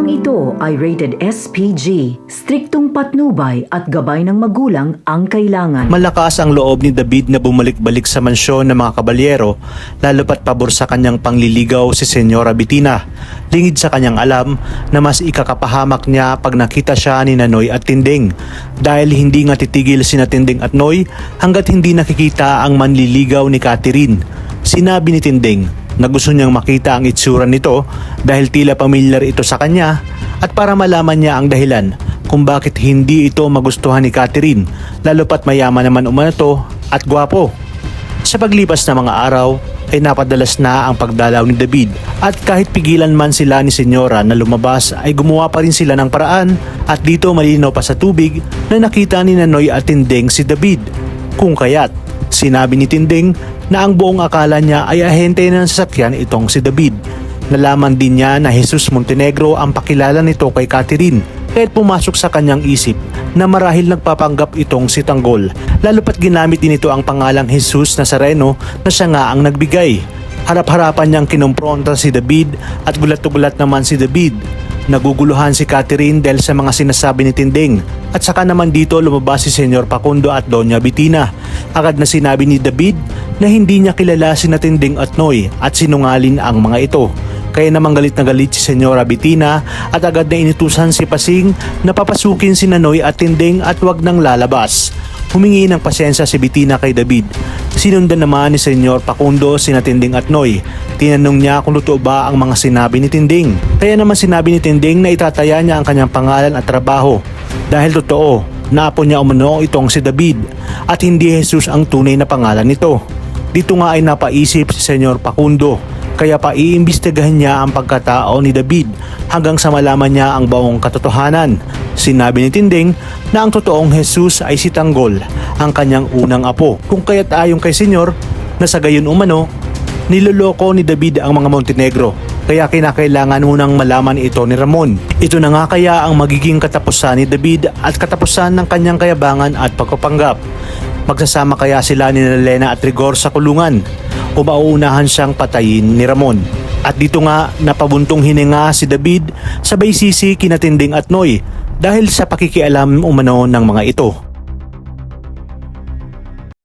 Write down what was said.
Tampang ito ay rated SPG. Striktong patnubay at gabay ng magulang ang kailangan. Malakas ang loob ni David na bumalik-balik sa mansyon ng mga kabalyero, lalo pat pabor sa kanyang pangliligaw si Senyora Bettina. Lingid sa kanyang alam na mas ikakapahamak niya pag nakita siya ni Noy at Tinding. Dahil hindi nga titigil sina Tinding at Noy hanggat hindi nakikita ang manliligaw ni Catherine. Sinabi ni Tinding na gusto niyang makita ang itsura nito dahil tila pamilyar ito sa kanya at para malaman niya ang dahilan kung bakit hindi ito magustuhan ni Catherine, lalo pat mayaman naman umano to at gwapo. Sa paglipas ng mga araw ay napadalas na ang pagdalaw ni David at kahit pigilan man sila ni Senyora na lumabas ay gumawa pa rin sila ng paraan at dito malinaw pa sa tubig na nakita ni Noy at Tinding si David. Kung kaya't sinabi ni Tinding na ang buong akala niya ay ahente ng sasakyan itong si David. Nalaman din niya na Jesus Montenegro ang pakilala nito kay Catherine, kaya't pumasok sa kanyang isip na marahil nagpapanggap itong si Tanggol, lalo pat ginamit din ito ang pangalang Jesus Nazareno na siya nga ang nagbigay. Harap-harapan niyang kinompronta si David at gulat na gulat naman si David. Naguguluhan si Catherine dahil sa mga sinasabi ni Tinding at saka naman dito lumabas si Senyor Facundo at Doña Bettina. Agad na sinabi ni David na hindi niya kilala sina Tinding at Noy at sinungalin ang mga ito. Kaya naman galit na galit si Senyora Bettina at agad na inutusan si Pasing na papasukin si Noy at Tinding at wag nang lalabas. Humingi ng pasensya si Bettina kay David. Sinundan naman ni Senyor Facundo sina Tinding at Noy. Tinanong niya kung totoo ba ang mga sinabi ni Tinding. Kaya naman sinabi ni Tinding na itataya niya ang kanyang pangalan at trabaho dahil totoo na apo niya umano itong si David at hindi Jesus ang tunay na pangalan nito. Dito nga ay napaisip si Senyor Facundo kaya pa iimbestigahan niya ang pagkatao ni David hanggang sa malaman niya ang buong katotohanan. Sinabi ni Tinding na ang totoong Jesus ay si Tanggol, ang kanyang unang apo. Kung kaya't ayon kay Senyor na sa gayon umano, niloloko ni David ang mga Montenegro. Kaya kinakailangan munang malaman ito ni Ramon. Ito na nga kaya ang magiging katapusan ni David at katapusan ng kanyang kayabangan at pagpapanggap. Magsasama kaya sila ni Lena at Rigor sa kulungan o mauunahan siyang patayin ni Ramon? At dito nga napabuntong hininga si David sabay sisi kina Tinding at Noy dahil sa pakikialam umano ng mga ito.